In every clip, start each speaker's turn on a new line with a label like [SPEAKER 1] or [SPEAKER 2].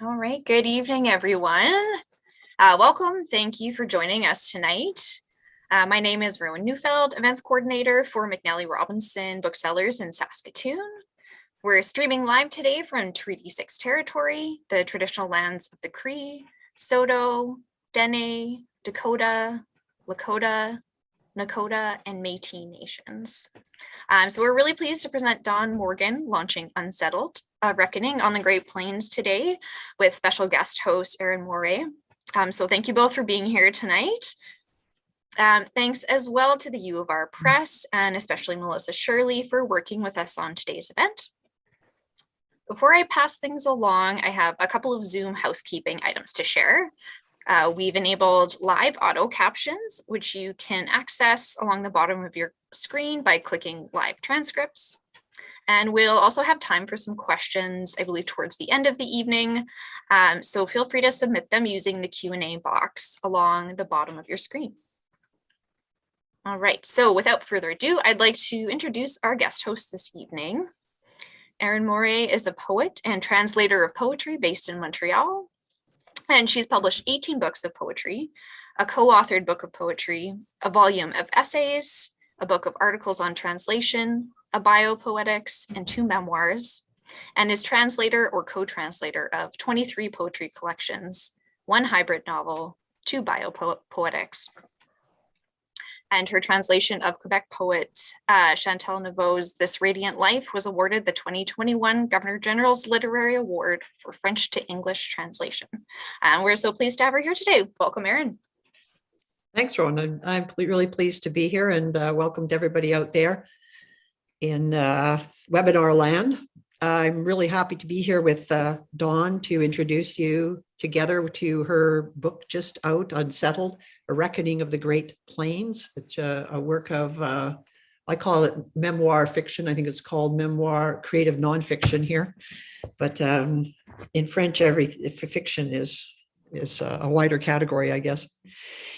[SPEAKER 1] All right, good evening, everyone. Welcome. Thank you for joining us tonight. My name is Rowan Neufeld, Events Coordinator for McNally Robinson Booksellers in Saskatoon. We're streaming live today from Treaty 6 territory, the traditional lands of the Cree, Saulteaux, Dene, Dakota, Lakota, Nakota, and Métis nations. So we're really pleased to present Dawn Morgan launching Unsettled, a reckoning on the Great Plains today with special guest host Erín Moure. So thank you both for being here tonight. Thanks as well to the U of R Press and especially Melissa Shirley for working with us on today's event. Before I pass things along, I have a couple of Zoom housekeeping items to share. We've enabled live auto captions, which you can access along the bottom of your screen by clicking live transcripts. And we'll also have time for some questions, I believe, towards the end of the evening. So feel free to submit them using the Q&A box along the bottom of your screen. All right, so without further ado, I'd like to introduce our guest host this evening. Erín Moure is a poet and translator of poetry based in Montreal. And she's published 18 books of poetry, a co-authored book of poetry, a volume of essays, a book of articles on translation, a biopoetics, and 2 memoirs, and is translator or co-translator of 23 poetry collections, 1 hybrid novel, 2 biopoetics. And her translation of Quebec poet Chantal Nouveau's This Radiant Life was awarded the 2021 Governor General's Literary Award for French to English translation. And we're so pleased to have her here today. Welcome, Erín.
[SPEAKER 2] Thanks, Rowan. I'm really pleased to be here, and welcome to everybody out there in webinar land. I'm really happy to be here with Dawn to introduce you together to her book just out, Unsettled, A Reckoning of the Great Plains. It's a work of, I call it memoir fiction. I think it's called memoir creative nonfiction here. But in French, fiction is a wider category, I guess.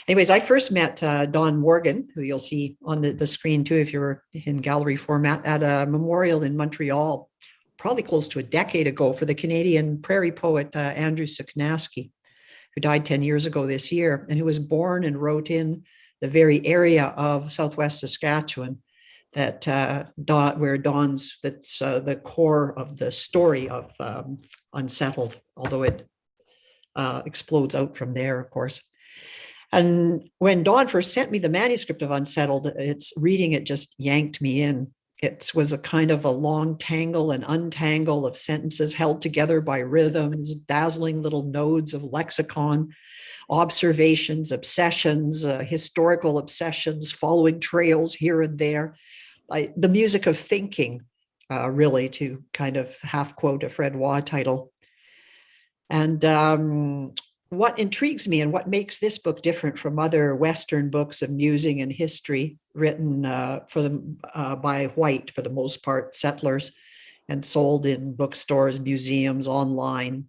[SPEAKER 2] Anyways, I first met Dawn Morgan, who you'll see on the screen too, if you're in gallery format, at a memorial in Montreal, probably close to a decade ago, for the Canadian prairie poet Andrew Suknaski, who died 10 years ago this year, and who was born and wrote in the very area of Southwest Saskatchewan that where Dawn's, that's the core of the story of Unsettled, although it explodes out from there, of course. And when Dawn first sent me the manuscript of Unsettled, reading it just yanked me in. It was a kind of a long tangle and untangle of sentences held together by rhythms, dazzling little nodes of lexicon, observations, obsessions, historical obsessions, following trails here and there. The music of thinking, really, to kind of half quote a Fred Waugh title. And what intrigues me and what makes this book different from other Western books of musing and history written by white, for the most part, settlers, and sold in bookstores, museums, online,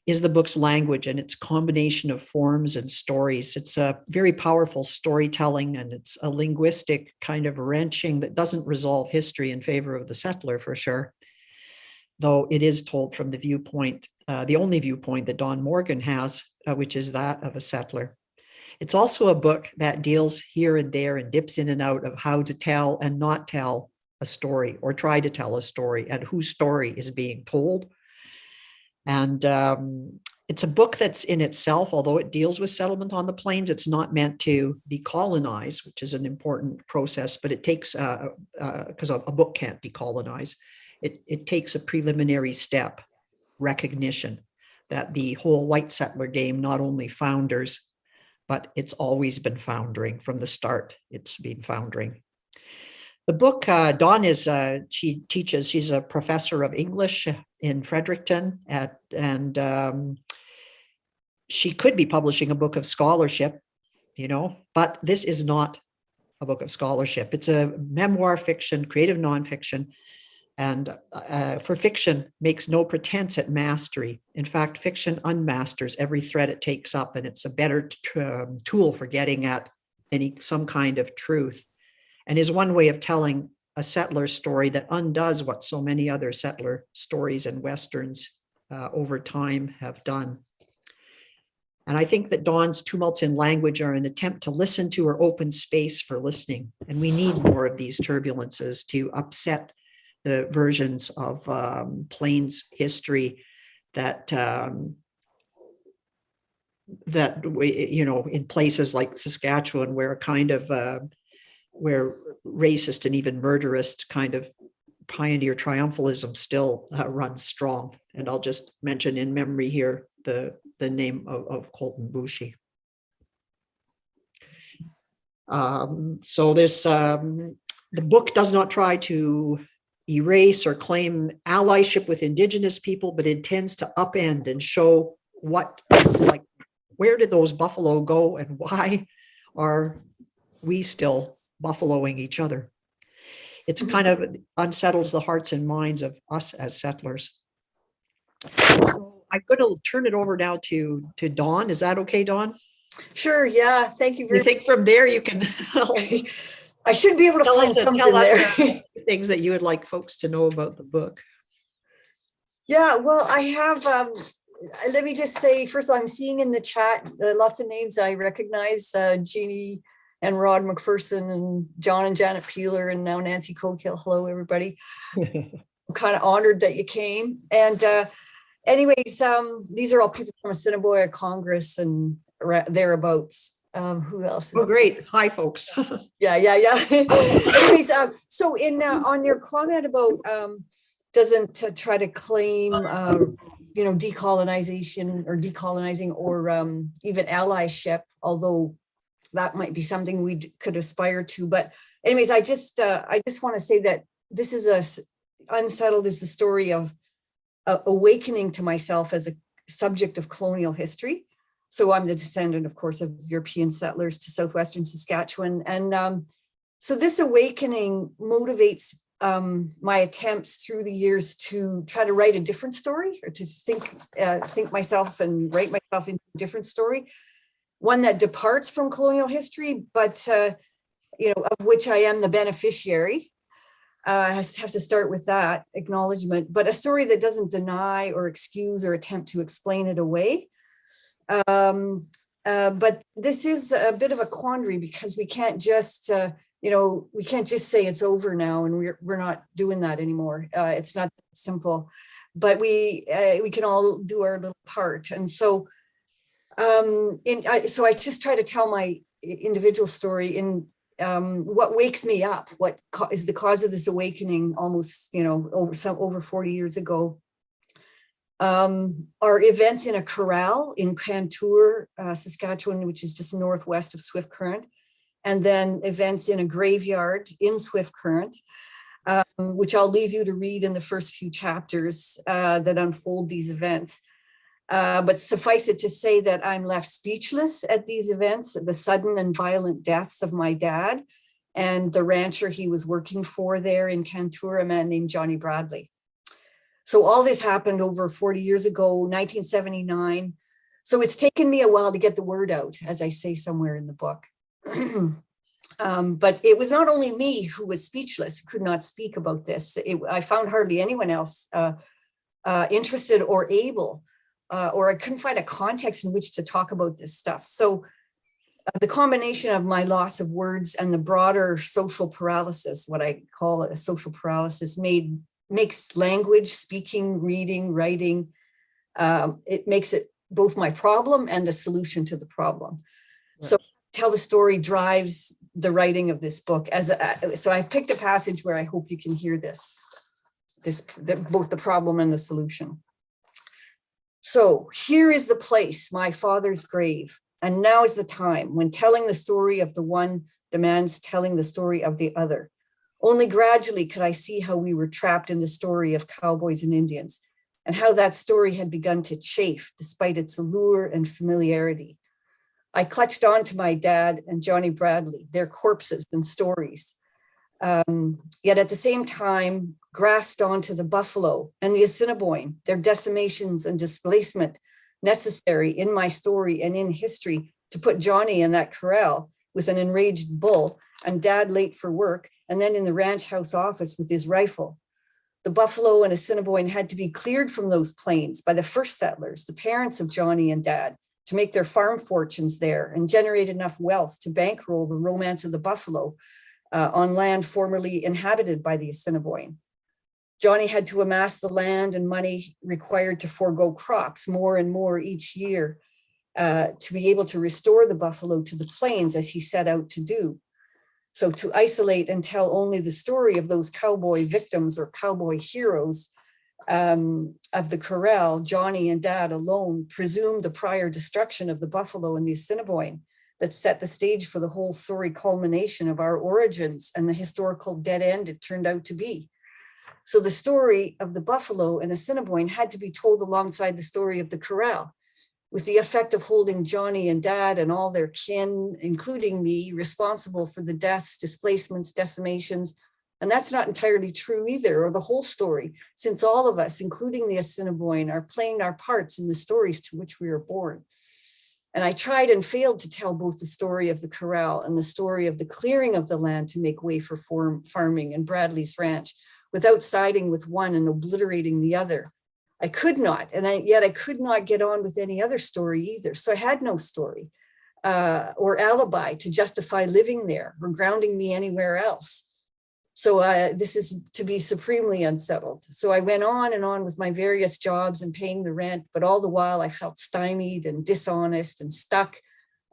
[SPEAKER 2] is the book's language and its combination of forms and stories. It's a very powerful storytelling, and it's a linguistic kind of wrenching that doesn't resolve history in favor of the settler, for sure, though it is told from the viewpoint, the only viewpoint that Dawn Morgan has, which is that of a settler. It's also a book that deals here and there and dips in and out of how to tell and not tell a story, or try to tell a story, and whose story is being told. And it's a book that's in itself, although it deals with settlement on the plains, it's not meant to decolonize, which is an important process, but it takes, because a book can't decolonize, it takes a preliminary step, recognition that the whole white settler game not only founders, but it's always been foundering from the start. It's been foundering. The book, Dawn she teaches, she's a professor of English in Fredericton, and she could be publishing a book of scholarship, but this is not a book of scholarship. It's a memoir fiction, creative nonfiction. And for fiction, makes no pretense at mastery. In fact, fiction unmasters every thread it takes up, and it's a better tool for getting at some kind of truth, and is one way of telling a settler story that undoes what so many other settler stories and Westerns over time have done. And I think that Dawn's tumults in language are an attempt to listen to or open space for listening. And we need more of these turbulences to upset the versions of Plains history that in places like Saskatchewan, where a kind of where racist and even murderist kind of pioneer triumphalism still runs strong. And I'll just mention in memory here the name of Colton Boushie. So this the book does not try to erase or claim allyship with Indigenous people, but intends to upend and show where did those buffalo go and why are we still buffaloing each other? It's kind of unsettles the hearts and minds of us as settlers. So I'm going to turn it over now to Dawn. Is that okay, Dawn?
[SPEAKER 3] Sure. Yeah. Thank you very
[SPEAKER 2] much. I think from there you can.
[SPEAKER 3] I should be able to find something there.
[SPEAKER 2] Things that you would like folks to know about the book.
[SPEAKER 3] Yeah. Well, I have. Let me just say, first of all, I'm seeing in the chat lots of names I recognize. Jeannie and Rod McPherson and John and Janet Peeler and now Nancy Cogill. Hello, everybody. I'm kind of honored that you came. And anyways, these are all people from Assiniboia Congress and thereabouts. Who else?
[SPEAKER 2] Oh, great. Hi, folks.
[SPEAKER 3] Yeah. Anyways, so in on your comment about doesn't try to claim decolonization or decolonizing or even allyship, although that might be something we could aspire to. But anyways, I just want to say that this is Unsettled is the story of awakening to myself as a subject of colonial history. So I'm the descendant, of course, of European settlers to southwestern Saskatchewan. And so this awakening motivates my attempts through the years to try to write a different story, or to think myself and write myself into a different story, one that departs from colonial history, but of which I am the beneficiary. I have to start with that acknowledgement, but a story that doesn't deny or excuse or attempt to explain it away. But this is a bit of a quandary because we can't just say it's over now, and we're not doing that anymore. It's not simple, but we can all do our little part. And so, so I just try to tell my individual story in what wakes me up, what is the cause of this awakening almost, over 40 years ago. Are events in a corral in Cantour, Saskatchewan, which is just northwest of Swift Current, and then events in a graveyard in Swift Current, which I'll leave you to read in the first few chapters that unfold these events. But suffice it to say that I'm left speechless at these events, the sudden and violent deaths of my dad and the rancher he was working for there in Cantour, a man named Johnny Bradley. So all this happened over 40 years ago, 1979. So it's taken me a while to get the word out, as I say somewhere in the book. But it was not only me who was speechless, could not speak about this. I found hardly anyone else interested or able, or I couldn't find a context in which to talk about this stuff. So the combination of my loss of words and the broader social paralysis, what I call a social paralysis, makes language, speaking, reading, writing, it makes it both my problem and the solution to the problem. Right. So tell the story drives the writing of this book. So I picked a passage where I hope you can hear both the problem and the solution. So here is the place, my father's grave, and now is the time when telling the story of the one demands telling the story of the other. Only gradually could I see how we were trapped in the story of cowboys and Indians, and how that story had begun to chafe despite its allure and familiarity. I clutched on to my dad and Johnny Bradley, their corpses and stories, yet at the same time grasped onto the buffalo and the Assiniboine, their decimations and displacement necessary in my story and in history to put Johnny in that corral with an enraged bull and dad late for work, and then in the ranch house office with his rifle. The buffalo and Assiniboine had to be cleared from those plains by the first settlers, the parents of Johnny and Dad, to make their farm fortunes there and generate enough wealth to bankroll the romance of the buffalo on land formerly inhabited by the Assiniboine. Johnny had to amass the land and money required to forego crops more and more each year to be able to restore the buffalo to the plains as he set out to do. So to isolate and tell only the story of those cowboy victims or cowboy heroes of the corral, Johnny and Dad alone presumed the prior destruction of the buffalo and the Assiniboine that set the stage for the whole sorry culmination of our origins and the historical dead end it turned out to be. So the story of the buffalo and Assiniboine had to be told alongside the story of the corral, with the effect of holding Johnny and Dad and all their kin, including me, responsible for the deaths, displacements, decimations. And that's not entirely true either, or the whole story, since all of us, including the Assiniboine, are playing our parts in the stories to which we are born. And I tried and failed to tell both the story of the corral and the story of the clearing of the land to make way for farming and Bradley's ranch without siding with one and obliterating the other. I could not, yet I could not get on with any other story either. So I had no story or alibi to justify living there or grounding me anywhere else. So this is to be supremely unsettled. So I went on and on with my various jobs and paying the rent, but all the while I felt stymied and dishonest and stuck,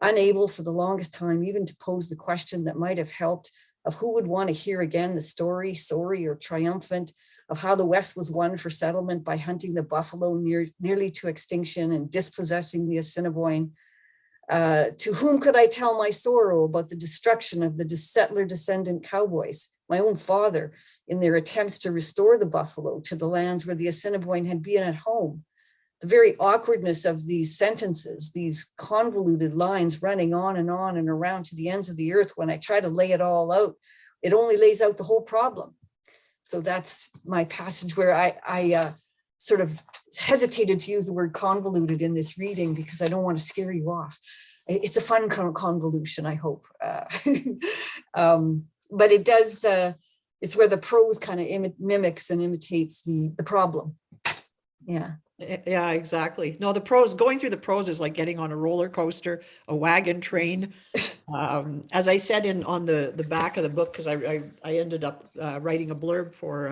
[SPEAKER 3] unable for the longest time even to pose the question that might have helped of who would want to hear again the story, sorry or triumphant, of how the West was won for settlement by hunting the buffalo nearly to extinction and dispossessing the Assiniboine. To whom could I tell my sorrow about the destruction of the settler descendant cowboys, my own father, in their attempts to restore the buffalo to the lands where the Assiniboine had been at home? The very awkwardness of these sentences, these convoluted lines running on and around to the ends of the earth, when I try to lay it all out, it only lays out the whole problem. So that's my passage where I sort of hesitated to use the word convoluted in this reading because I don't want to scare you off. It's a fun convolution, I hope. But it does, it's where the prose kind of mimics and imitates the problem. Yeah.
[SPEAKER 2] Yeah, exactly. No, the prose, going through the prose is like getting on a roller coaster, a wagon train. As I said on the back of the book, because I ended up writing a blurb for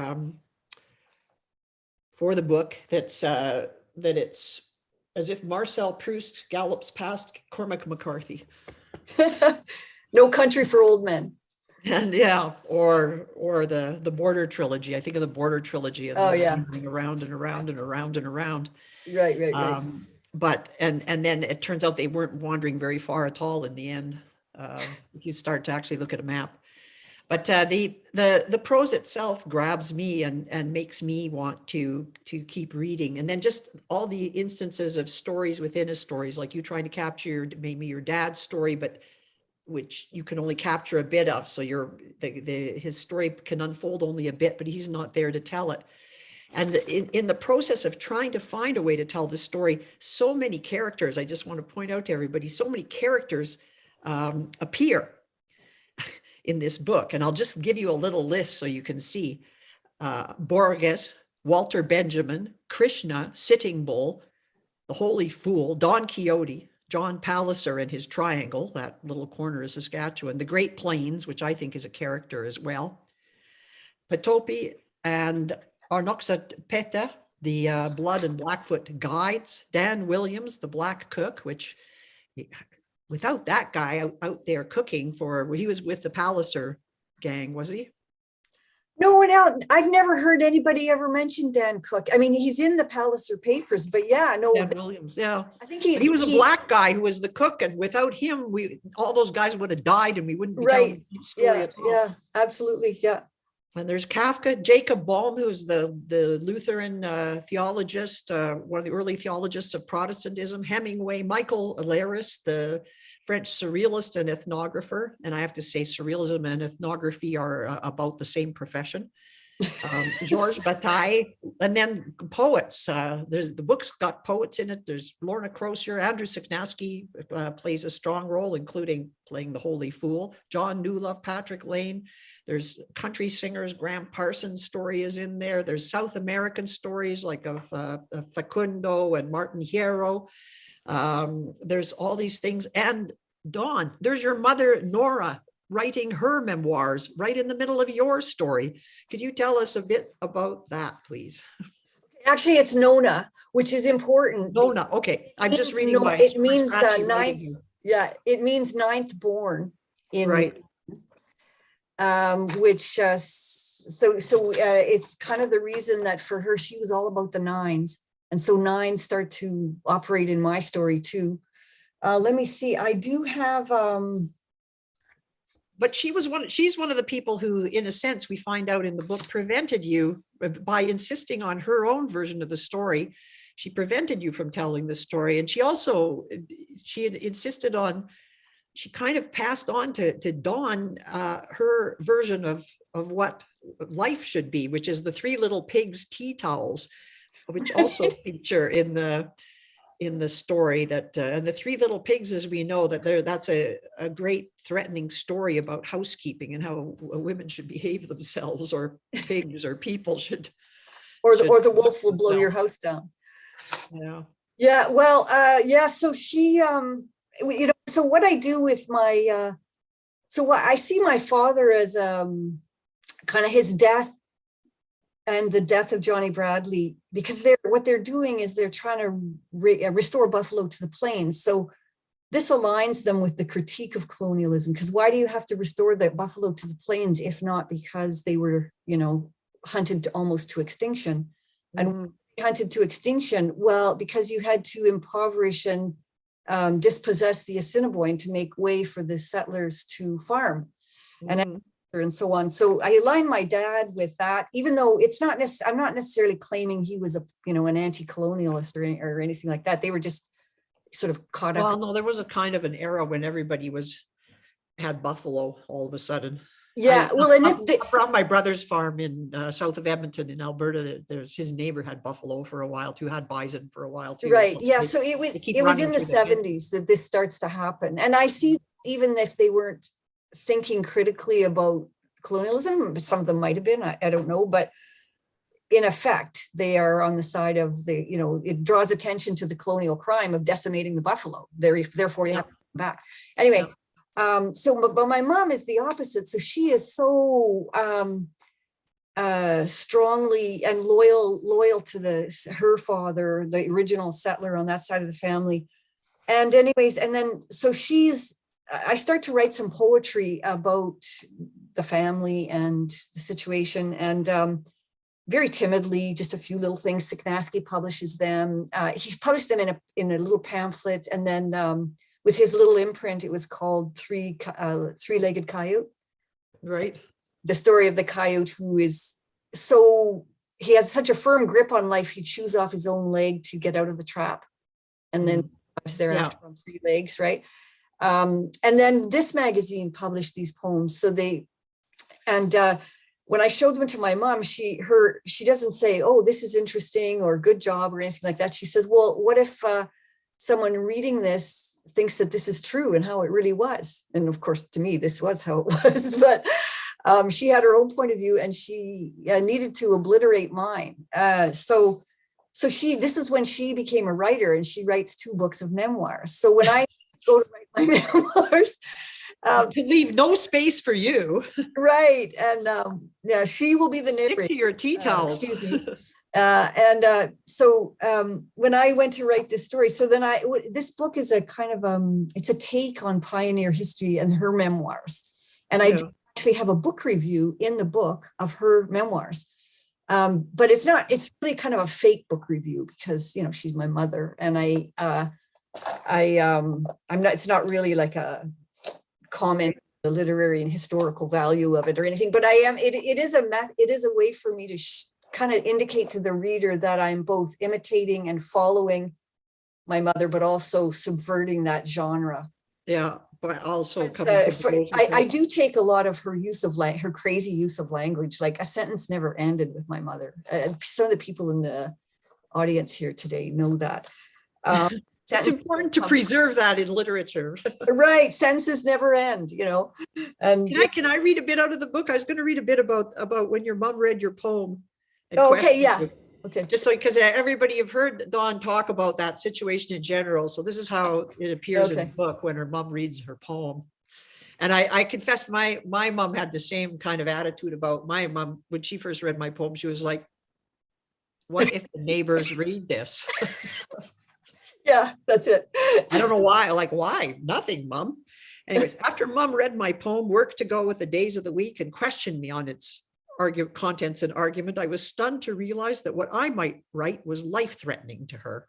[SPEAKER 2] the book that it's as if Marcel Proust gallops past Cormac McCarthy.
[SPEAKER 3] No Country for Old Men.
[SPEAKER 2] And yeah, or the Border trilogy. I think of the Border trilogy and around and around and around and around.
[SPEAKER 3] Right.
[SPEAKER 2] But and then it turns out they weren't wandering very far at all in the end. If you start to actually look at a map. But the prose itself grabs me and makes me want to keep reading. And then just all the instances of stories within his stories, like you trying to capture maybe your dad's story, but which you can only capture a bit of. So his story can unfold only a bit, but he's not there to tell it. And in the process of trying to find a way to tell the story, so many characters, I just want to point out to everybody, so many characters appear in this book. And I'll just give you a little list so you can see. Borges, Walter Benjamin, Krishna, Sitting Bull, the Holy Fool, Don Quixote, John Palliser and his triangle, that little corner of Saskatchewan, the Great Plains, which I think is a character as well, Petopi and Arnoxapeta, the Blood and Blackfoot guides, Dan Williams, the Black Cook, which without that guy out there cooking he was with the Palliser gang, was he?
[SPEAKER 3] No one else. I've never heard anybody ever mention Dan Cook. I mean, he's in the Palliser papers, but yeah, no.
[SPEAKER 2] Dan Williams, yeah.
[SPEAKER 3] I think
[SPEAKER 2] he was a black guy who was the cook, and without him, all those guys would have died, and we wouldn't be telling the story at all.
[SPEAKER 3] Yeah, absolutely, yeah.
[SPEAKER 2] And there's Kafka, Jacob Bohm, who's the Lutheran theologist, one of the early theologists of Protestantism, Hemingway, Michael Alaris, the French surrealist and ethnographer. And I have to say, surrealism and ethnography are about the same profession. Georges Bataille, and then poets. There's the book's got poets in it. There's Lorna Crozier, Andrew Siknaski plays a strong role, including playing the Holy Fool. John Newlove, Patrick Lane. There's country singers. Graham Parsons' story is in there. There's South American stories like of Facundo and Martin Hierro. There's all these things. And Dawn, there's your mother, Nora, writing her memoirs right in the middle of your story. Could you tell us a bit about that, please?
[SPEAKER 3] Actually, it's Nona, which is important.
[SPEAKER 2] Nona, okay. I'm just reading
[SPEAKER 3] no,
[SPEAKER 2] my.
[SPEAKER 3] it means ninth. Yeah, it means ninth born in
[SPEAKER 2] right.
[SPEAKER 3] Which it's kind of the reason that for her she was all about the nines, and so nines start to operate in my story too. Let me see. I do have.
[SPEAKER 2] But she's one of the people who, in a sense, we find out in the book, prevented you by insisting on her own version of the story. She prevented you from telling the story. And she had insisted on, she kind of passed on to Dawn her version of what life should be, which is the Three Little Pigs tea towels, which also feature in the story. That and the Three Little Pigs, as we know, that's a great threatening story about housekeeping and how women should behave themselves, or pigs or people should,
[SPEAKER 3] or the wolf will blow your house down. Yeah, well, so she so what I do with my so what I see my father as kind of his death and the death of Johnny Bradley, because what they're doing is they're trying to restore buffalo to the plains. So this aligns them with the critique of colonialism, because why do you have to restore the buffalo to the plains if not because they were, hunted almost to extinction? And hunted to extinction, well, because you had to impoverish and dispossess the Assiniboine to make way for the settlers to farm. And so on. So I align my dad with that, even though I'm not necessarily claiming he was an anti-colonialist or anything like that. They were just sort of caught up.
[SPEAKER 2] Well, no, there was a kind of an era when everybody had buffalo all of a sudden.
[SPEAKER 3] Yeah,
[SPEAKER 2] from my brother's farm in south of Edmonton in Alberta, his neighbor had buffalo for a while too, had bison for a while too.
[SPEAKER 3] Right. So yeah. So it was in the 70s that this starts to happen, and I see even if they weren't thinking critically about colonialism, some of them might have been, I don't know, but in effect, they are on the side of it draws attention to the colonial crime of decimating the buffalo. Therefore, you have to come back. Anyway, but my mom is the opposite. So she is so strongly and loyal to her father, the original settler on that side of the family. And anyways, and then so I start to write some poetry about the family and the situation, and very timidly, just a few little things. Siknaski publishes them. He published them in a little pamphlet, and then with his little imprint, it was called Three-Legged Coyote.
[SPEAKER 2] Right.
[SPEAKER 3] The story of the coyote who is he has such a firm grip on life, he chews off his own leg to get out of the trap, and then thereafter on three legs, right? And then this magazine published these poems. When I showed them to my mom, she doesn't say, "Oh, this is interesting" or "good job" or anything like that. She says, "Well, what if someone reading this thinks that this is true and how it really was?" And of course, to me, this was how it was. But she had her own point of view, and she needed to obliterate mine. So this is when she became a writer, and she writes 2 books of memoirs. So when I go to write my memoirs,
[SPEAKER 2] to leave no space for you,
[SPEAKER 3] right? And she will be the narrator.
[SPEAKER 2] Stick to your tea towels.
[SPEAKER 3] Excuse me. So when I went to write this story, so then this book is a kind of it's a take on pioneer history and her memoirs, and I actually have a book review in the book of her memoirs. But it's really kind of a fake book review because she's my mother, and it's not really like a comment on the literary and historical value of it or anything, but it is a way for me to kind of indicate to the reader that I'm both imitating and following my mother, but also subverting that genre.
[SPEAKER 2] Yeah. but also
[SPEAKER 3] It's,
[SPEAKER 2] coming to blows with
[SPEAKER 3] I
[SPEAKER 2] her?
[SPEAKER 3] do take a lot of her use of her crazy use of language. Like a sentence never ended with my mother. Some of the people in the audience here today know that.
[SPEAKER 2] It's important to preserve that in literature.
[SPEAKER 3] Right, sentences never end, And
[SPEAKER 2] Can I read a bit out of the book? I was going to read a bit about when your mom read your poem.
[SPEAKER 3] Okay, yeah. Okay.
[SPEAKER 2] Just so, because everybody have heard Dawn talk about that situation in general. So this is how it appears in the book when her mom reads her poem. And I confess my mom had the same kind of attitude about my mom. When she first read my poem, she was like, what if the neighbors read this?
[SPEAKER 3] Yeah, that's it.
[SPEAKER 2] I don't know why. Like, why? Nothing, Mom. Anyways, after Mom read my poem, Work to Go with the Days of the Week, and questioned me on its contents and argument, I was stunned to realize that what I might write was life-threatening to her.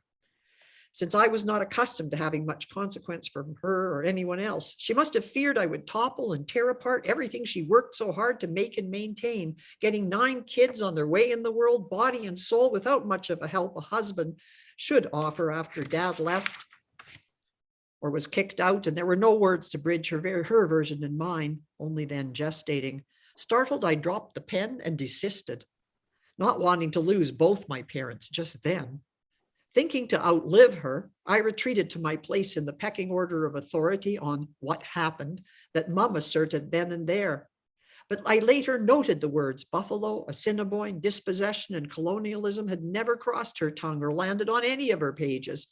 [SPEAKER 2] Since I was not accustomed to having much consequence from her or anyone else, she must have feared I would topple and tear apart everything she worked so hard to make and maintain, getting 9 kids on their way in the world, body and soul, without much of a help a husband should offer after Dad left or was kicked out, and there were no words to bridge her version and mine, only then gestating. Startled, I dropped the pen and desisted, not wanting to lose both my parents just then. Thinking to outlive her, I retreated to my place in the pecking order of authority on what happened that Mum asserted then and there. But I later noted the words buffalo, Assiniboine, dispossession, and colonialism had never crossed her tongue or landed on any of her pages.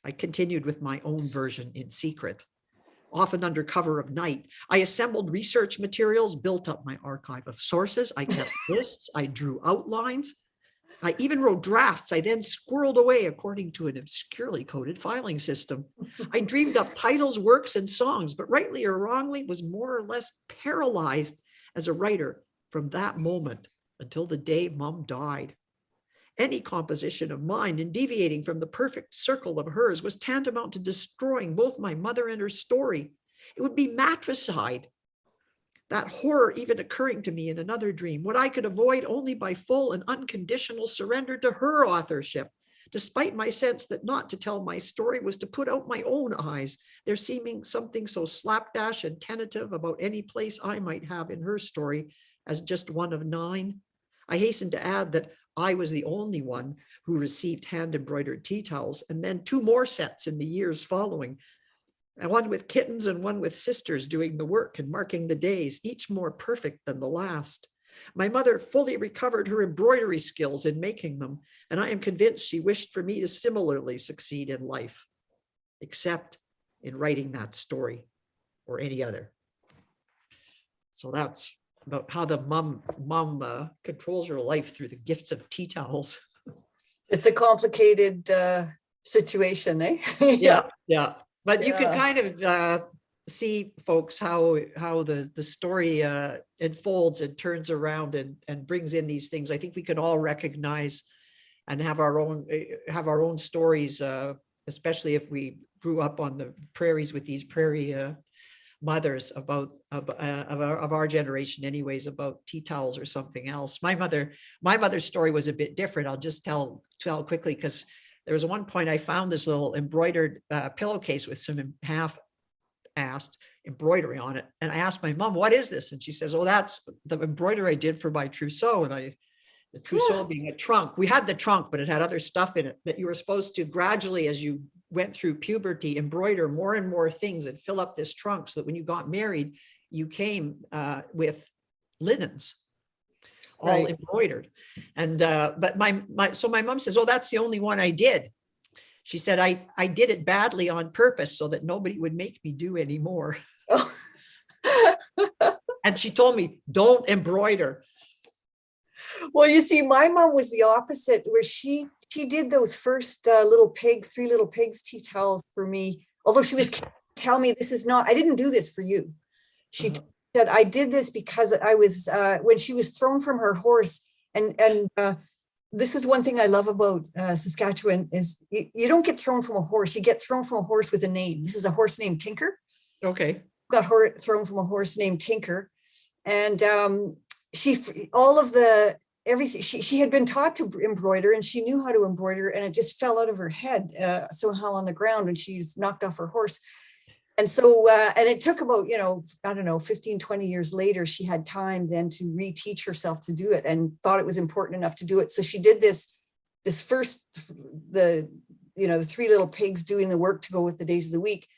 [SPEAKER 2] I continued with my own version in secret. Often under cover of night, I assembled research materials, built up my archive of sources. I kept lists, I drew outlines. I even wrote drafts I then squirreled away according to an obscurely coded filing system. I dreamed up titles, works, and songs, but rightly or wrongly was more or less paralyzed as a writer from that moment until the day Mum died. Any composition of mine in deviating from the perfect circle of hers was tantamount to destroying both my mother and her story. It would be matricide. That horror even occurring to me in another dream, what I could avoid only by full and unconditional surrender to her authorship, despite my sense that not to tell my story was to put out my own eyes, there seeming something so slapdash and tentative about any place I might have in her story as just one of 9. I hasten to add that I was the only one who received hand-embroidered tea towels, and then 2 more sets in the years following, and one with kittens and one with sisters doing the work and marking the days, each more perfect than the last. My mother fully recovered her embroidery skills in making them, and I am convinced she wished for me to similarly succeed in life, except in writing that story or any other. So that's about how the mom controls her life through the gifts of tea towels.
[SPEAKER 3] It's a complicated situation, eh?
[SPEAKER 2] Yeah. But you can kind of see, folks, how the story unfolds and turns around and brings in these things. I think we can all recognize and have our own stories, especially if we grew up on the prairies with these prairie mothers of our generation, anyways, about tea towels or something else. My mother's story was a bit different. I'll just tell quickly, because there was one point I found this little embroidered pillowcase with some half-assed embroidery on it. And I asked my mom, what is this? And she says, oh, that's the embroidery I did for my trousseau. And the trousseau being a trunk. We had the trunk, but it had other stuff in it that you were supposed to gradually, as you went through puberty, embroider more and more things and fill up this trunk so that when you got married, you came with linens. All embroidered. And but my mom says, oh, that's the only one I did. She said, I did it badly on purpose so that nobody would make me do any more. Oh. And she told me, don't embroider.
[SPEAKER 3] Well, you see, my mom was the opposite, where she did those first 3 little pigs tea towels for me. Although she was telling me, I didn't do this for you. She said, I did this because I was, when she was thrown from her horse, and this is one thing I love about Saskatchewan, is you don't get thrown from a horse, you get thrown from a horse with a name. This is a horse named Tinker.
[SPEAKER 2] Okay.
[SPEAKER 3] Got thrown from a horse named Tinker. And she had been taught to embroider, and she knew how to embroider, and it just fell out of her head somehow on the ground when she was knocked off her horse. And so, and it took about, I don't know, 15, 20 years later, she had time then to reteach herself to do it and thought it was important enough to do it. So she did this first, the three little pigs doing the work to go with the days of the week.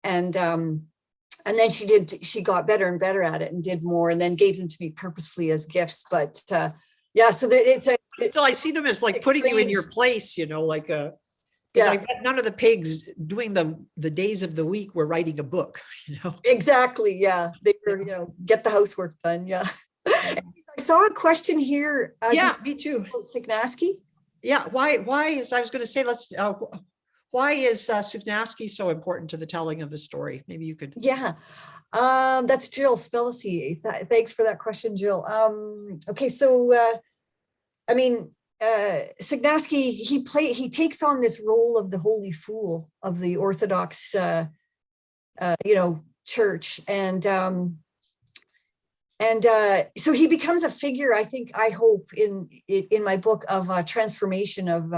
[SPEAKER 3] And then she got better and better at it and did more and then gave them to me purposefully as gifts. But yeah, so
[SPEAKER 2] still, I see them as like putting you in your place, like because I bet none of the pigs doing the days of the week were writing a book,
[SPEAKER 3] Exactly. Yeah. They were, get the housework done. Yeah. I saw a question here.
[SPEAKER 2] Yeah, me too.
[SPEAKER 3] Sugnaski.
[SPEAKER 2] Yeah. Why is, I was going to say, why is Sugnaski so important to the telling of the story? Maybe you could.
[SPEAKER 3] Yeah. That's Jill Spellacy. Thanks for that question, Jill. Okay. So, Sugnaski, he takes on this role of the holy fool of the Orthodox, church, and so he becomes a figure. I hope in my book of transformation of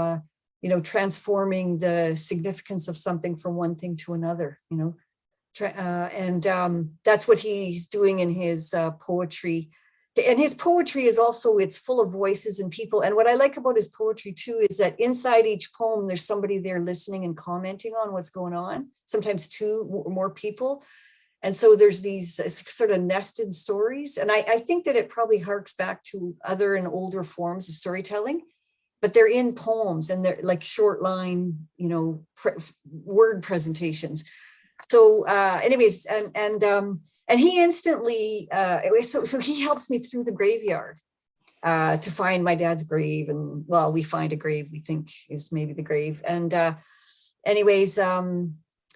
[SPEAKER 3] transforming the significance of something from one thing to another. That's what he's doing in his poetry. And his poetry is also, it's full of voices and people. And what I like about his poetry too, is that inside each poem, there's somebody there listening and commenting on what's going on, sometimes two or more people. And so there's these sort of nested stories. And I think that it probably harks back to other and older forms of storytelling, but they're in poems and they're like short line, word presentations. So anyways, and he instantly, so he helps me through the graveyard to find my dad's grave. And well, we find a grave we think is maybe the grave. And anyways, so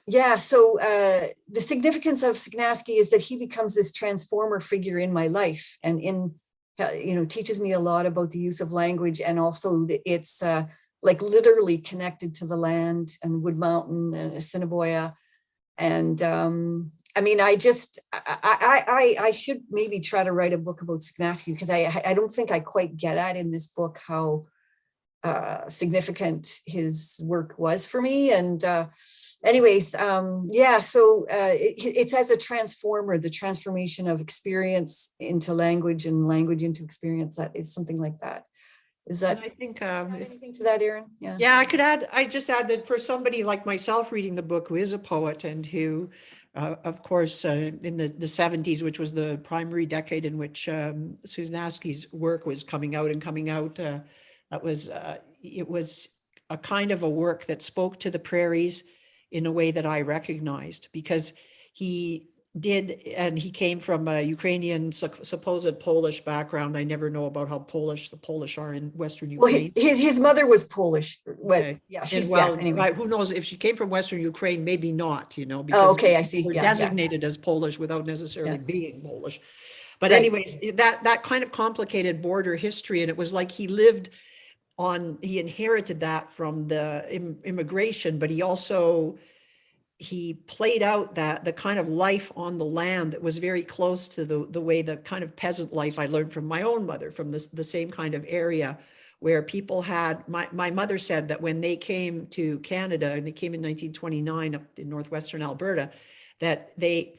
[SPEAKER 3] the significance of Sugnaski is that he becomes this transformer figure in my life and teaches me a lot about the use of language. And also it's like literally connected to the land and Wood Mountain and Assiniboia. And I should maybe try to write a book about Sugnaski because I don't think I quite get at in this book how significant his work was for me. And it's as a transformer, the transformation of experience into language and language into experience. That is something like that. Is that,
[SPEAKER 2] I think,
[SPEAKER 3] anything to that, Erin?
[SPEAKER 2] Yeah, I just add that for somebody like myself reading the book, who is a poet and who, of course, in the 70s, which was the primary decade in which Sugnaski's work was coming out, it was a kind of a work that spoke to the prairies in a way that I recognized, because he came from a Ukrainian supposed Polish background. I never know about how the Polish are in Western Ukraine.
[SPEAKER 3] Well, his mother was Polish.
[SPEAKER 2] Okay.
[SPEAKER 3] Yeah,
[SPEAKER 2] anyway. Who knows if she came from Western Ukraine? Maybe not. Because
[SPEAKER 3] I see.
[SPEAKER 2] We're designated as Polish without necessarily being Polish. But anyways, that kind of complicated border history, and it was like he inherited that from the immigration, but he played out the kind of life on the land that was very close to the way the kind of peasant life I learned from my own mother, from the same kind of area where people had, my mother said that when they came to Canada, and they came in 1929 up in northwestern Alberta, that they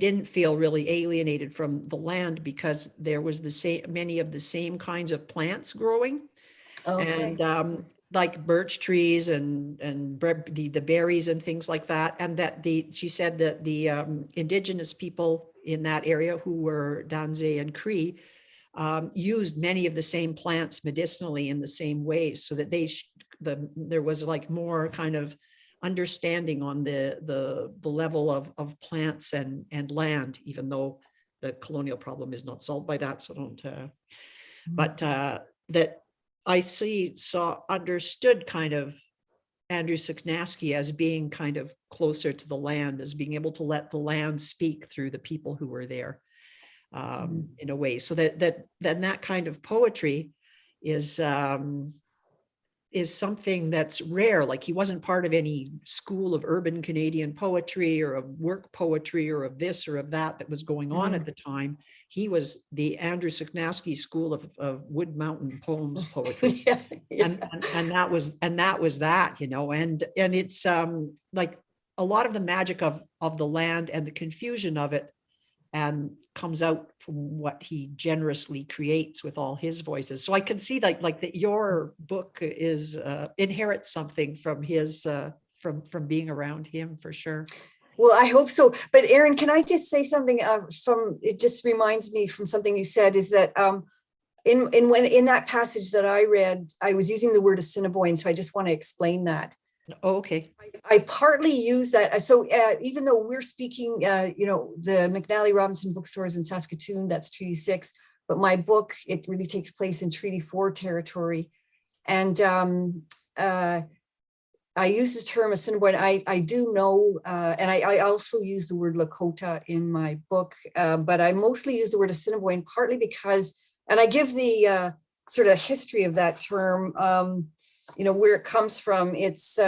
[SPEAKER 2] didn't feel really alienated from the land because there was many of the same kinds of plants growing. Okay. And like birch trees and the berries and things like that. And that she said that the Indigenous people in that area, who were Danze and Cree, used many of the same plants medicinally in the same ways, so that there was like more kind of understanding on the level of plants and land, even though the colonial problem is not solved by that. So don't, but that I understood kind of Andrew Sugnaski as being kind of closer to the land, as being able to let the land speak through the people who were there, in a way. So that kind of poetry is something that's rare. Like, he wasn't part of any school of urban Canadian poetry or of work poetry or of this or of that was going on at the time. He was the Andrew Sugnaski school of Wood Mountain poems poetry. And that was that, and it's like a lot of the magic of the land and the confusion of it, and comes out from what he generously creates with all his voices. So I can see like that your book is inherits something from his from being around him, for sure.
[SPEAKER 3] Well, I hope so. But Erin, can I just say something it just reminds me from something you said, is that in that passage that I read, I was using the word Assiniboine, so I just want to explain that.
[SPEAKER 2] Oh, okay.
[SPEAKER 3] I partly use that. So even though we're speaking, the McNally Robinson bookstores in Saskatoon, that's Treaty 6, but my book, it really takes place in Treaty 4 territory. And I use the term Assiniboine. I do know, and I also use the word Lakota in my book, but I mostly use the word Assiniboine partly because, and I give the sort of history of that term, where it comes from. It's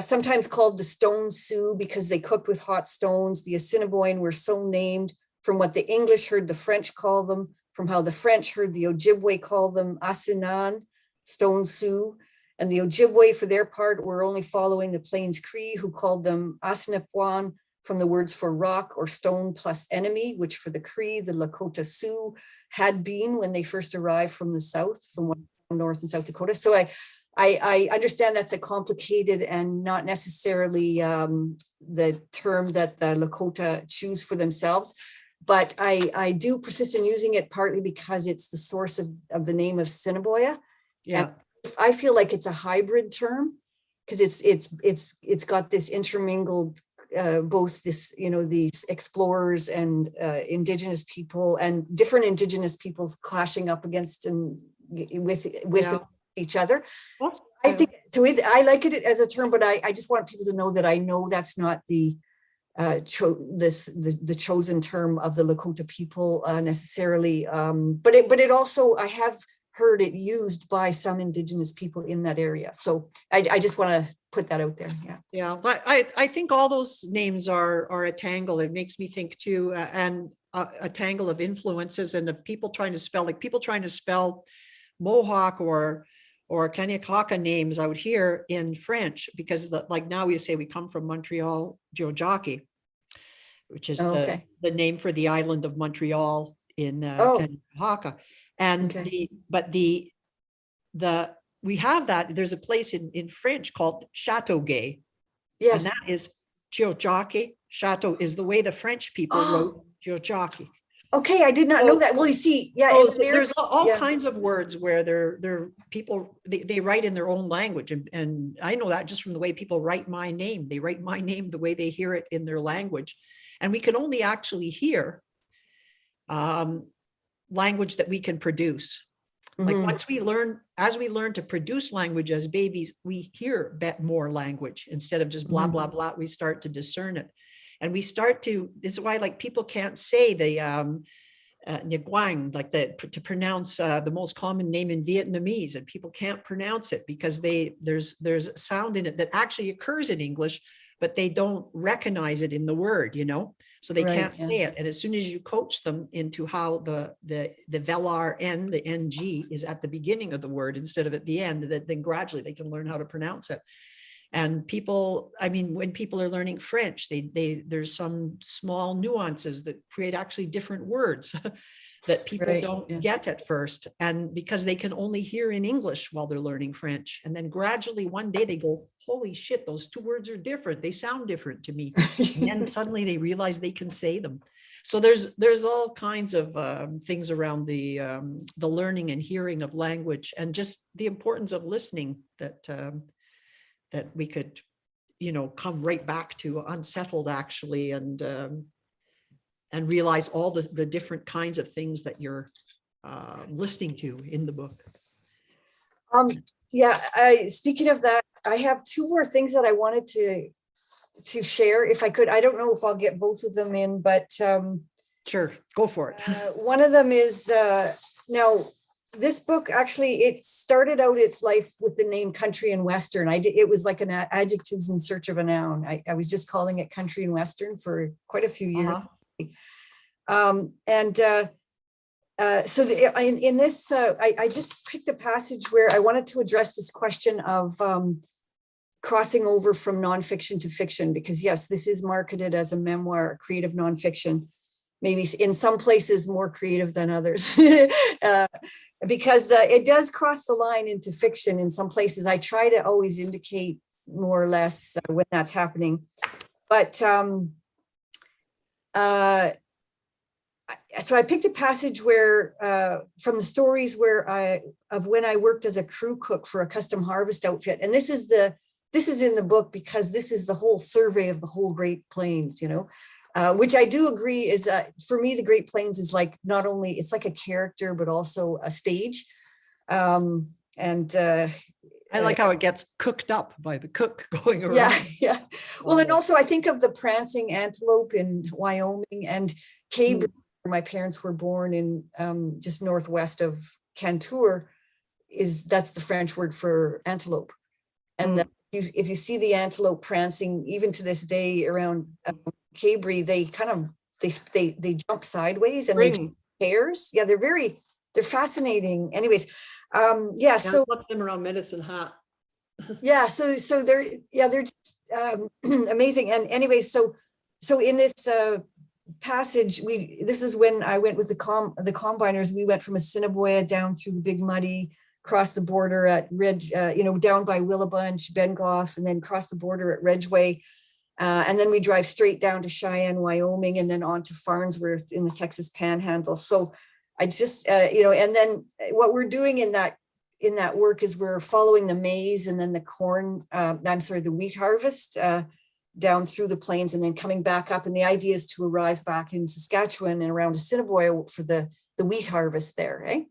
[SPEAKER 3] sometimes called the Stone Sioux because they cooked with hot stones. The Assiniboine were so named from what the English heard the French call them, from how the French heard the Ojibwe call them Asinan, Stone Sioux. And the Ojibwe, for their part, were only following the Plains Cree, who called them Asinipuan, from the words for rock or stone plus enemy, which for the Cree, the Lakota Sioux, had been when they first arrived from the south, from North and South Dakota. So I understand that's a complicated and not necessarily the term that the Lakota choose for themselves, but I do persist in using it partly because it's the source of the name of Assiniboia.
[SPEAKER 2] Yeah.
[SPEAKER 3] And I feel like it's a hybrid term because it's got this intermingled both this, these explorers and Indigenous people and different Indigenous peoples clashing up against and with each other.
[SPEAKER 2] Well,
[SPEAKER 3] I think so. I like it as a term, but I just want people to know that I know that's not the the chosen term of the Lakota people necessarily. But it also, I have heard it used by some Indigenous people in that area. So I just want to put that out there.
[SPEAKER 2] Yeah. But I think all those names are a tangle. It makes me think too, and a tangle of influences and of people trying to spell Mohawk or Kanien'kehá:ka names out here in French, because like now we say we come from Montreal, Tiohtià:ke, which is the name for the island of Montreal in Kanien'kehá:ka. And we have that. There's a place in French called Châteauguay. Yes. And that is Tiohtià:ke. Chateau is the way the French people wrote Tiohtià:ke.
[SPEAKER 3] Okay, I did not know that. Well, you see,
[SPEAKER 2] there's all kinds of words where they're people, they write in their own language. And I know that just from the way people write my name. They write my name the way they hear it in their language. And we can only actually hear language that we can produce. Like as we learn to produce language as babies, we hear more language instead of just blah, blah, blah. We start to discern it. And we start to, this is why like people can't say the Nguyen, like to pronounce the most common name in Vietnamese, and people can't pronounce it because there's sound in it that actually occurs in English, but they don't recognize it in the word, so they can't say it. And as soon as you coach them into how the velar N, the NG is at the beginning of the word instead of at the end, then gradually they can learn how to pronounce it. And people, when people are learning French, there's some small nuances that create actually different words that people don't get at first. And because they can only hear in English while they're learning French. And then gradually one day they go, holy shit, those two words are different. They sound different to me. And then suddenly they realize they can say them. So there's all kinds of things around the learning and hearing of language, and just the importance of listening that we could, come right back to Unsettled actually, and realize all the different kinds of things that you're listening to in the book. Speaking of that, I have two more things that I wanted to share if I could. I don't know if I'll get both of them in, but sure, go for it.
[SPEAKER 3] One of them is now, this book actually, it started out its life with the name Country and Western. It was like an adjectives in search of a noun. I was just calling it Country and Western for quite a few years. So in this, I just picked a passage where I wanted to address this question of crossing over from nonfiction to fiction, because yes, this is marketed as a memoir, creative nonfiction, maybe in some places more creative than others, because it does cross the line into fiction in some places. I try to always indicate more or less when that's happening. But so I picked a passage where from the stories of when I worked as a crew cook for a custom harvest outfit. And this is in the book because this is the whole survey of the whole Great Plains, which I do agree is, for me, the Great Plains is like, not only, it's like a character, but also a stage.
[SPEAKER 2] I like how it gets cooked up by the cook going around.
[SPEAKER 3] Yeah. Well, and also I think of the prancing antelope in Wyoming and Cabri, where my parents were born in just northwest of Cantour, that's the French word for antelope. And if you see the antelope prancing, even to this day around Cabri, they kind of, they jump sideways and they jump pairs. Yeah, they're fascinating. Anyways, so
[SPEAKER 2] what's them around Medicine Hat?
[SPEAKER 3] Yeah, so they're just amazing. And anyway, so in this passage, this is when I went with the combiners. We went from Assiniboia down through the Big Muddy, crossed the border at down by Willabunch, Bengoff, and then cross the border at Redgeway. And then we drive straight down to Cheyenne, Wyoming, and then on to Farnsworth in the Texas Panhandle. So I just, and then what we're doing in that work is we're following the maize and then the corn, the wheat harvest down through the plains and then coming back up. And the idea is to alrive back in Saskatchewan and around Assiniboia for the wheat harvest there, right?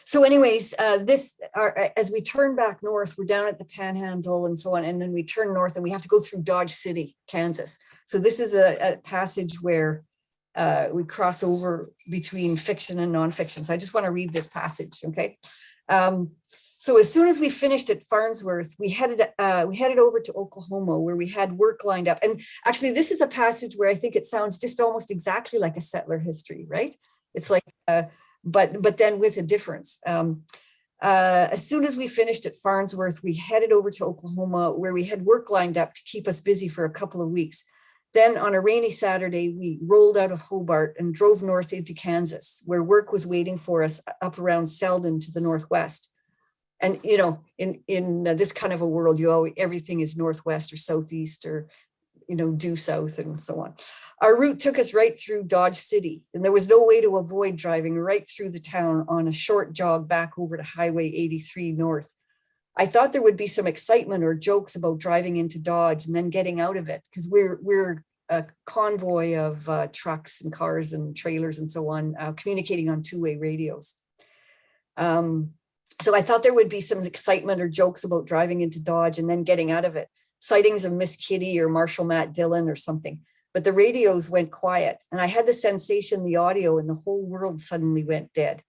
[SPEAKER 3] So anyways, as we turn back north, we're down at the Panhandle and so on, and then we turn north and we have to go through Dodge City, Kansas. So this is a passage where we cross over between fiction and nonfiction. So I just want to read this passage, okay? So as soon as we finished at Farnsworth, we headed over to Oklahoma, where we had work lined up. And actually, this is a passage where I think it sounds just almost exactly like a settler history, right? It's like, but then with a difference. As soon as we finished at Farnsworth, we headed over to Oklahoma, where we had work lined up to keep us busy for a couple of weeks. Then on a rainy Saturday, we rolled out of Hobart and drove north into Kansas, where work was waiting for us up around Selden to the northwest. And, in this kind of a world, everything is northwest or southeast or, due south and so on. Our route took us right through Dodge City, and there was no way to avoid driving right through the town on a short jog back over to Highway 83 north. I thought there would be some excitement or jokes about driving into Dodge and then getting out of it, because we're a convoy of trucks and cars and trailers and so on, communicating on two-way radios. So I thought there would be some excitement or jokes about driving into Dodge and then getting out of it, sightings of Miss Kitty or Marshal Matt Dillon or something. But the radios went quiet, and I had the sensation the audio in the whole world suddenly went dead.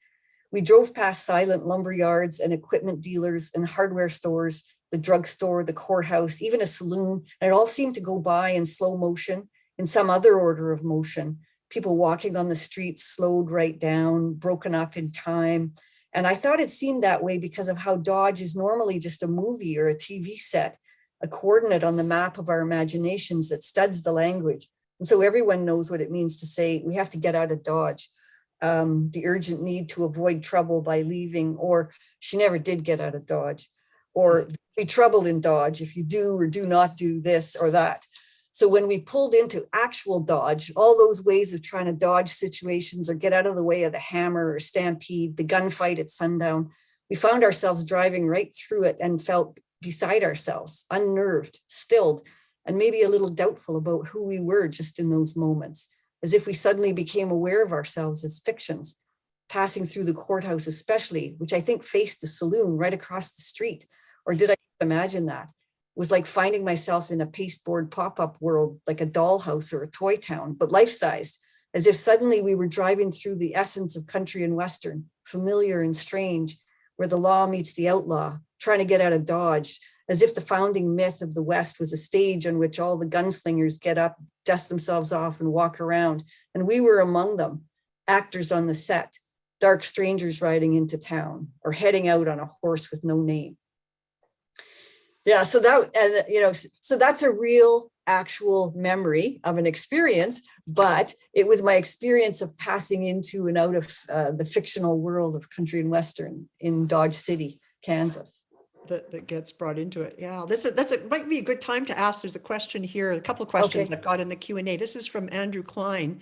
[SPEAKER 3] We drove past silent lumber yards and equipment dealers and hardware stores, the drugstore, the courthouse, even a saloon, and it all seemed to go by in slow motion, in some other order of motion. People walking on the streets slowed right down, broken up in time. And I thought it seemed that way because of how Dodge is normally just a movie or a TV set, a coordinate on the map of our imaginations that studs the language. And so everyone knows what it means to say, we have to get out of Dodge. The urgent need to avoid trouble by leaving, or she never did get out of Dodge, or be trouble in Dodge if you do or do not do this or that. So when we pulled into actual Dodge, all those ways of trying to dodge situations or get out of the way of the hammer or stampede, the gunfight at sundown, we found ourselves driving right through it and felt beside ourselves, unnerved, stilled, and maybe a little doubtful about who we were just in those moments, as if we suddenly became aware of ourselves as fictions, passing through the courthouse especially, which I think faced the saloon right across the street. Or did I imagine that? It was like finding myself in a pasteboard pop-up world, like a dollhouse or a toy town, but life-sized, as if suddenly we were driving through the essence of country and Western, familiar and strange, where the law meets the outlaw, trying to get out of Dodge, as if the founding myth of the West was a stage on which all the gunslingers get up, dust themselves off and walk around. And we were among them, actors on the set, dark strangers riding into town or heading out on a horse with no name. Yeah, so so that's a real actual memory of an experience, but it was my experience of passing into and out of the fictional world of country and western in Dodge City, Kansas.
[SPEAKER 2] That gets brought into it. Yeah, might be a good time to ask. There's a question here, a couple of questions I've got in the Q&A. This is from Andrew Klein,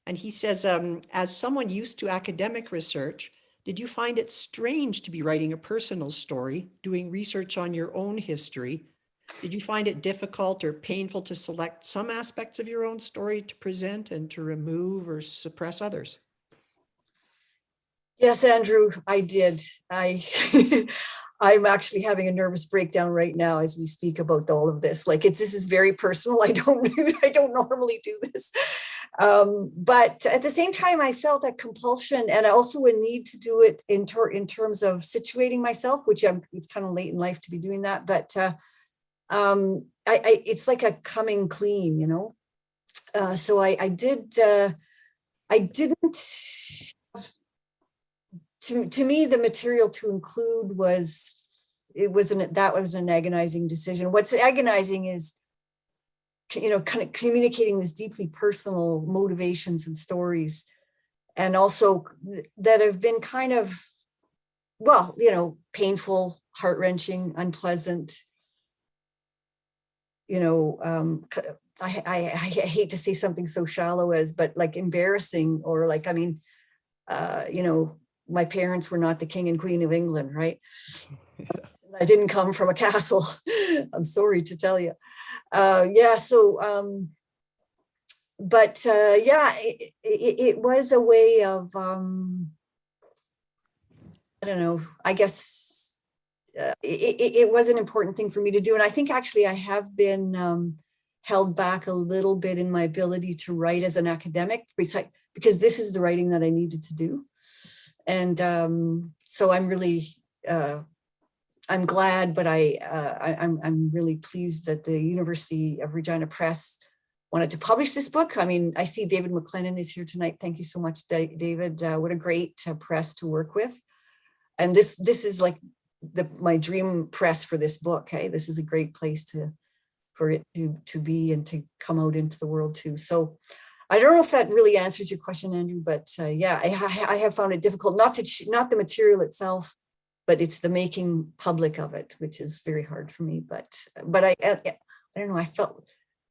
[SPEAKER 2] and he says, as someone used to academic research, did you find it strange to be writing a personal story, doing research on your own history? Did you find it difficult or painful to select some aspects of your own story to present and to remove or suppress others?
[SPEAKER 3] Yes, Andrew, I did. I'm actually having a nervous breakdown right now as we speak about all of this. Like this is very personal. I don't normally do this. But at the same time, I felt a compulsion and also a need to do it in terms of situating myself, which it's kind of late in life to be doing that. But it's like a coming clean, you know. So I didn't. To me, the material to include was an agonizing decision. What's agonizing is, you know, kind of communicating this deeply personal motivations and stories, and also that have been kind of, well, you know, painful, heart-wrenching, unpleasant. You know, I hate to say something so shallow as, but like embarrassing, or like, I mean, you know, my parents were not the king and queen of England, right? I didn't come from a castle. I'm sorry to tell you. Yeah. So, but yeah, it was a way of, I don't know, I guess it was an important thing for me to do. And I think actually I have been held back a little bit in my ability to write as an academic, because this is the writing that I needed to do. And so I'm really, I'm glad, but I'm really pleased that the University of Regina Press wanted to publish this book. I mean, I see David McLennan is here tonight. Thank you so much, David. What a great press to work with. And this is like my dream press for this book. Hey, this is a great place for it to be and to come out into the world too. So I don't know if that really answers your question, Andrew, but yeah, I have found it difficult, not the material itself, but it's the making public of it, which is very hard for me. But I don't know. I felt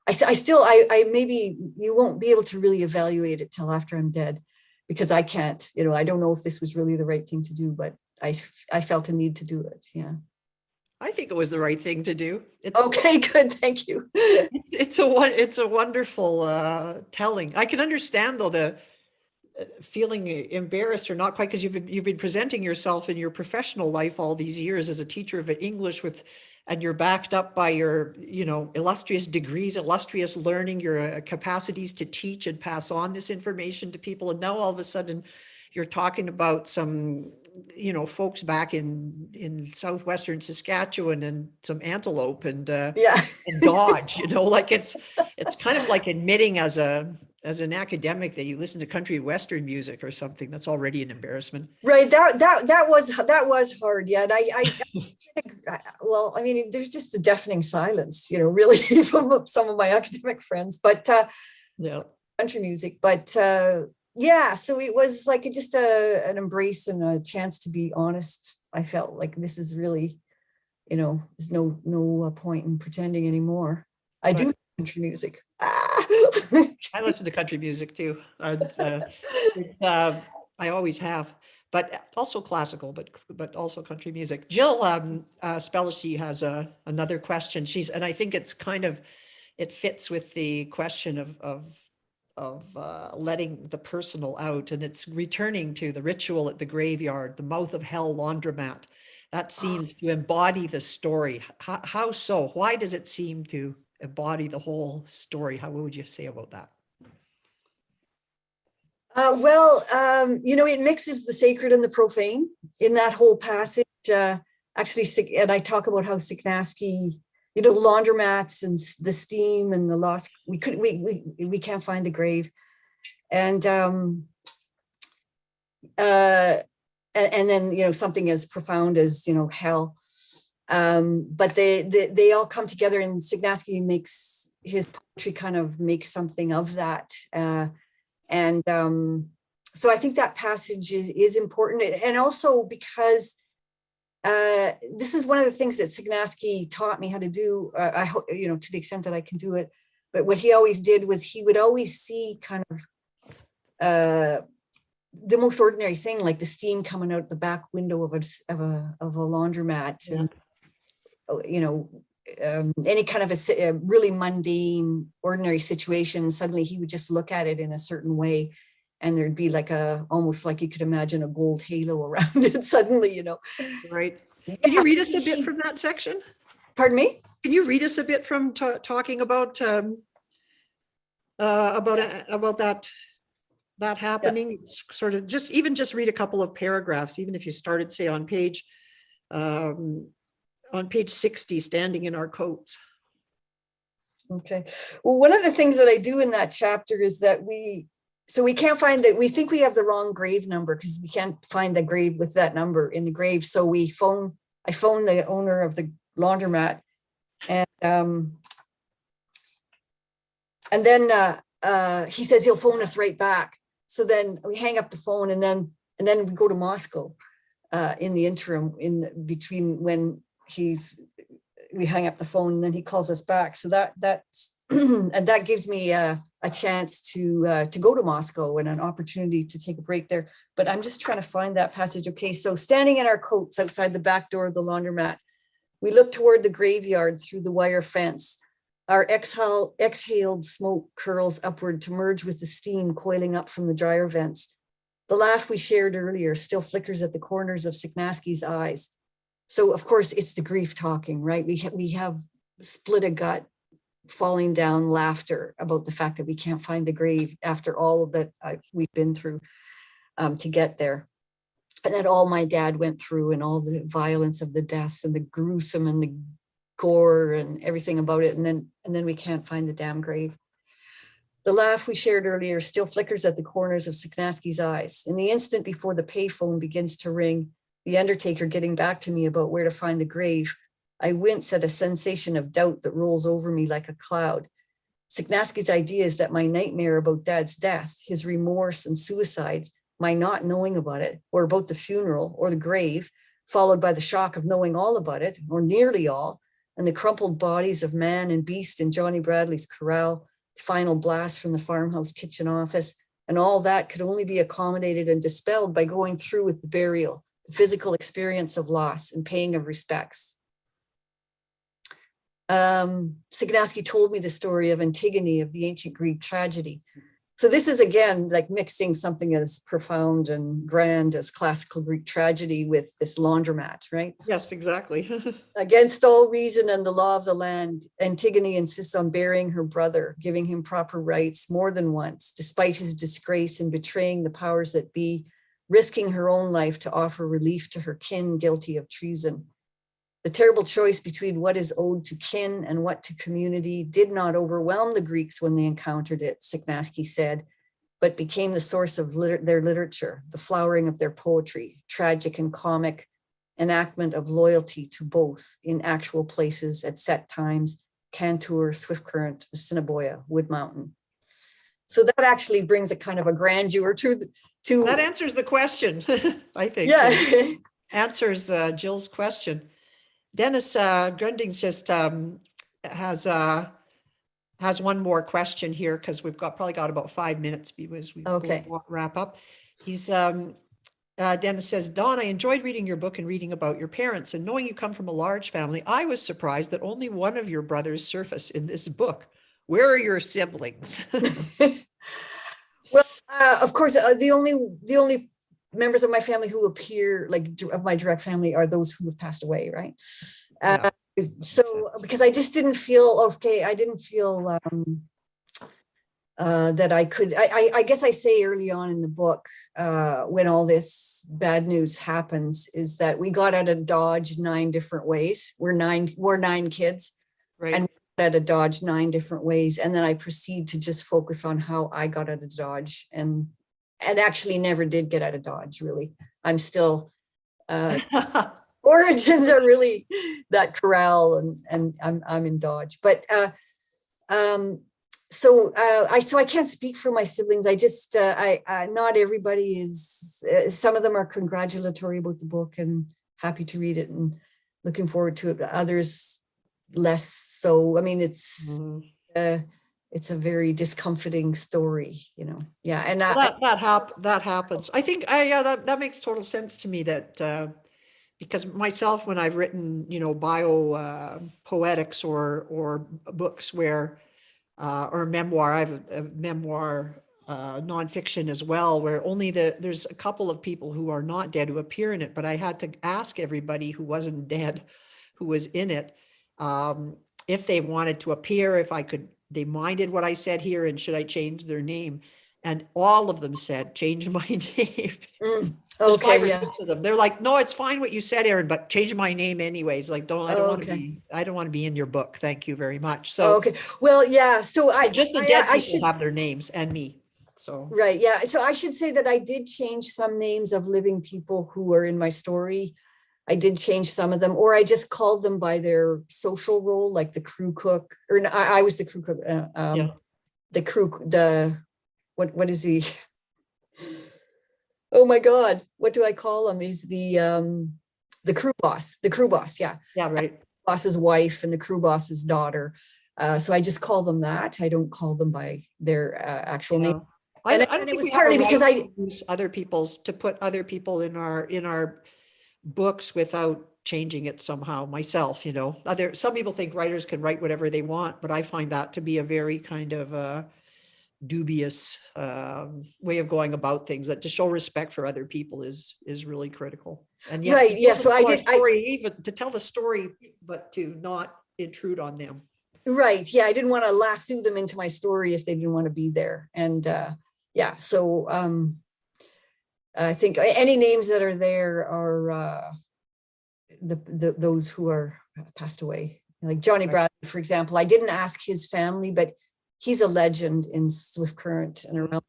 [SPEAKER 3] I maybe you won't be able to really evaluate it till after I'm dead, because I can't. You know, I don't know if this was really the right thing to do, but I felt a need to do it. Yeah.
[SPEAKER 2] I think it was the right thing to do.
[SPEAKER 3] Okay, good. Thank you.
[SPEAKER 2] It's a wonderful telling. I can understand though the feeling embarrassed or not quite, because you've been presenting yourself in your professional life all these years as a teacher of English and you're backed up by your, you know, illustrious degrees, illustrious learning, your capacities to teach and pass on this information to people. And now all of a sudden you're talking about some, you know, folks back in southwestern Saskatchewan and some antelope and and Dodge, you know, like it's kind of like admitting as an academic that you listen to country western music or something. That's already an embarrassment.
[SPEAKER 3] Right. That was hard. Yeah. And I well, I mean, there's just a deafening silence, you know, really from some of my academic friends, but yeah, country music, but yeah, so it was like just an embrace and a chance to be honest. I felt like this is really, you know, there's no point in pretending anymore. I do country music.
[SPEAKER 2] I listen to country music too. I always have, but also classical, but also country music. Jill Spellacy has another question. And I think it's kind of, it fits with the question of letting the personal out, and it's returning to the ritual at the graveyard, the mouth of hell laundromat. That seems to embody the story. How so? Why does it seem to embody the whole story? What would you say about that?
[SPEAKER 3] Well, you know, it mixes the sacred and the profane in that whole passage. Actually, and I talk about how Siknaski, you know, laundromats and the steam and the lost, we can't find the grave. And then, you know, something as profound as, you know, hell. But they all come together, and Signaski makes his poetry kind of makes something of that. So I think that passage is important, and also because this is one of the things that Signaski taught me how to do. I hope, to the extent that I can do it. But what he always did was he would always see kind of the most ordinary thing, like the steam coming out the back window of a laundromat, and any kind of a really mundane, ordinary situation. Suddenly, he would just look at it in a certain way, and there'd be like almost like you could imagine a gold halo around it. Suddenly,
[SPEAKER 2] Right. Can you read us a bit from that section?
[SPEAKER 3] Pardon me?
[SPEAKER 2] Can you read us a bit from talking about that happening? Yeah. It's sort of just read a couple of paragraphs, even if you started, say, on page 60, standing in our coats.
[SPEAKER 3] Okay. Well, one of the things that I do in that chapter is that we can't find that. We think we have the wrong grave number because we can't find the grave with that number in the grave. So I phone the owner of the laundromat, and then he says he'll phone us right back. So then we hang up the phone, and then we go to Moscow in the interim, in between when we hang up the phone, and then he calls us back. So that's and that gives me a chance to go to Moscow and an opportunity to take a break there. But I'm just trying to find that passage. Okay, so standing in our coats outside the back door of the laundromat, we look toward the graveyard through the wire fence. Our exhaled smoke curls upward to merge with the steam coiling up from the dryer vents. The laugh we shared earlier still flickers at the corners of Signaski's eyes. So, of course, it's the grief talking, right? We have split a gut, falling down laughter about the fact that we can't find the grave after all that we've been through to get there. And that all my dad went through, and all the violence of the deaths and the gruesome and the gore and everything about it. And then we can't find the damn grave. The laugh we shared earlier still flickers at the corners of Signaski's eyes. In the instant before the payphone begins to ring, the undertaker getting back to me about where to find the grave, I wince at a sensation of doubt that rolls over me like a cloud. Signaski's idea is that my nightmare about Dad's death, his remorse and suicide, my not knowing about it, or about the funeral or the grave, followed by the shock of knowing all about it, or nearly all, and the crumpled bodies of man and beast in Johnny Bradley's corral, the final blast from the farmhouse kitchen office, and all that could only be accommodated and dispelled by going through with the burial, the physical experience of loss and paying of respects. Signaski told me the story of Antigone, of the ancient Greek tragedy. So this is, again, like mixing something as profound and grand as classical Greek tragedy with this laundromat, right?
[SPEAKER 2] Yes, exactly.
[SPEAKER 3] Against all reason and the law of the land, Antigone insists on burying her brother, giving him proper rights more than once, despite his disgrace in betraying the powers that be, risking her own life to offer relief to her kin guilty of treason. The terrible choice between what is owed to kin and what to community did not overwhelm the Greeks when they encountered it, Signaski said, but became the source of their literature, the flowering of their poetry, tragic and comic, enactment of loyalty to both in actual places at set times, Cantor, Swiftcurrent, Assiniboia, Wood Mountain. So that actually brings a kind of a grandeur to
[SPEAKER 2] that answers the question, I think.
[SPEAKER 3] Yeah.
[SPEAKER 2] Answers Jill's question. Dennis Grunding just has one more question here, because we've probably got about 5 minutes because we wrap up. He's Dennis says, Dawn, I enjoyed reading your book and reading about your parents, and knowing you come from a large family, I was surprised that only one of your brothers surface in this book. Where are your siblings?
[SPEAKER 3] Well, of course, the only members of my family who appear, like of my direct family, are those who have passed away, right?
[SPEAKER 2] Yeah.
[SPEAKER 3] So because I just didn't feel that I could, I guess I say early on in the book, when all this bad news happens, is that we got out of Dodge 9 different ways. We're nine kids,
[SPEAKER 2] right?
[SPEAKER 3] And we got out of Dodge 9 different ways. And then I proceed to just focus on how I got out of Dodge, and actually never did get out of Dodge, really. I'm still origins are really that corral, and I'm in Dodge. But so I can't speak for my siblings. I just not everybody is. Some of them are congratulatory about the book and happy to read it and looking forward to it. Others less so. I mean, it's a very discomforting story, you know. Yeah, and
[SPEAKER 2] well, that happens. I think that makes total sense to me. That because myself, when I've written, you know, bio poetics or books where or memoir, I have a memoir nonfiction as well, where only there's a couple of people who are not dead who appear in it, but I had to ask everybody who wasn't dead, who was in it, if they wanted to appear, if I could, they minded what I said here, and should I change their name? And all of them said, change my name. There's
[SPEAKER 3] okay,
[SPEAKER 2] 5 or 6 of them. They're like, no, it's fine what you said, Erin, but change my name anyways. Like, I don't want to be in your book. Thank you very much. So
[SPEAKER 3] okay, well, yeah. So
[SPEAKER 2] just the dead people have their names, and me. So
[SPEAKER 3] right, yeah. So I should say that I did change some names of living people who are in my story. I did change some of them, or I just called them by their social role, like the crew cook, or no, I was the crew cook. The crew, what is he? Oh my God, what do I call him? He's the crew boss. The crew boss, yeah.
[SPEAKER 2] Yeah, right.
[SPEAKER 3] The boss's wife and the crew boss's daughter. So I just call them that. I don't call them by their actual name.
[SPEAKER 2] I don't think it was partly because I use other people's to put other people in our books without changing it somehow myself, you know. Some people think writers can write whatever they want, but I find that to be a very kind of dubious way of going about things, that to show respect for other people is really critical. And yet,
[SPEAKER 3] right, yeah. So
[SPEAKER 2] even to tell the story, but to not intrude on them.
[SPEAKER 3] Right, yeah. I didn't want to lasso them into my story if they didn't want to be there. And yeah, so I think any names that are there are those who are passed away, like Johnny Bradley, for example. I didn't ask his family, but he's a legend in Swift Current and around.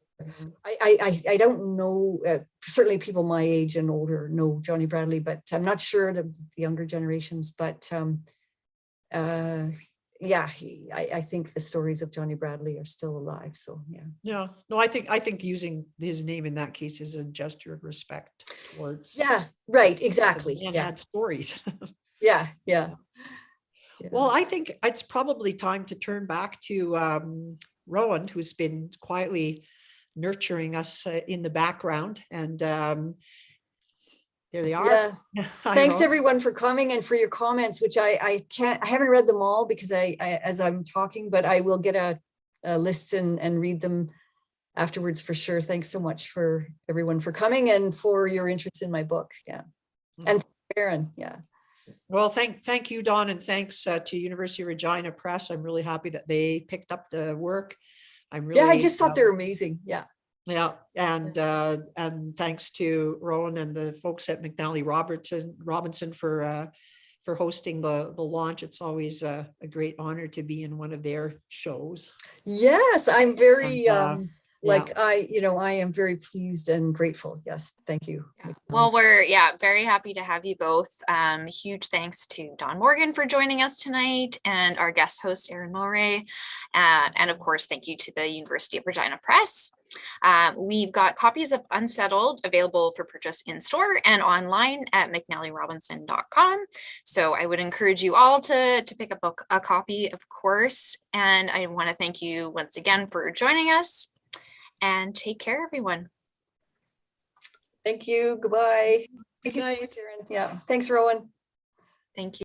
[SPEAKER 3] I don't know, certainly people my age and older know Johnny Bradley, but I'm not sure the younger generations. But yeah, I think the stories of Johnny Bradley are still alive. So yeah.
[SPEAKER 2] No, I think using his name in that case is a gesture of respect towards.
[SPEAKER 3] Yeah, right, exactly.
[SPEAKER 2] And
[SPEAKER 3] yeah,
[SPEAKER 2] had stories.
[SPEAKER 3] yeah.
[SPEAKER 2] Well, I think it's probably time to turn back to Rowan, who's been quietly nurturing us in the background. And there they are.
[SPEAKER 3] Yeah. Thanks everyone for coming and for your comments, which I haven't read them all because as I'm talking, but I will get a list and read them afterwards for sure. Thanks so much for everyone for coming and for your interest in my book. Yeah. And Erin. Yeah.
[SPEAKER 2] Well, thank you, Dawn, and thanks to University of Regina Press. I'm really happy that they picked up the work.
[SPEAKER 3] I just thought they're amazing. Yeah.
[SPEAKER 2] Yeah, and thanks to Rowan and the folks at McNally Robinson for hosting the launch. It's always a great honor to be in one of their shows.
[SPEAKER 3] Yes, I'm very I am very pleased and grateful. Yes, thank you.
[SPEAKER 1] Well, we're very happy to have you both. Huge thanks to Dawn Morgan for joining us tonight, and our guest host Erín Moure, and of course thank you to the University of Regina Press. We've got copies of Unsettled available for purchase in store and online at McNallyRobinson.com. So I would encourage you all to pick up a copy, of course. And I want to thank you once again for joining us, and take care, everyone.
[SPEAKER 3] Thank you. Goodbye.
[SPEAKER 2] Good night.
[SPEAKER 3] Yeah. Thanks, Rowan.
[SPEAKER 1] Thank you.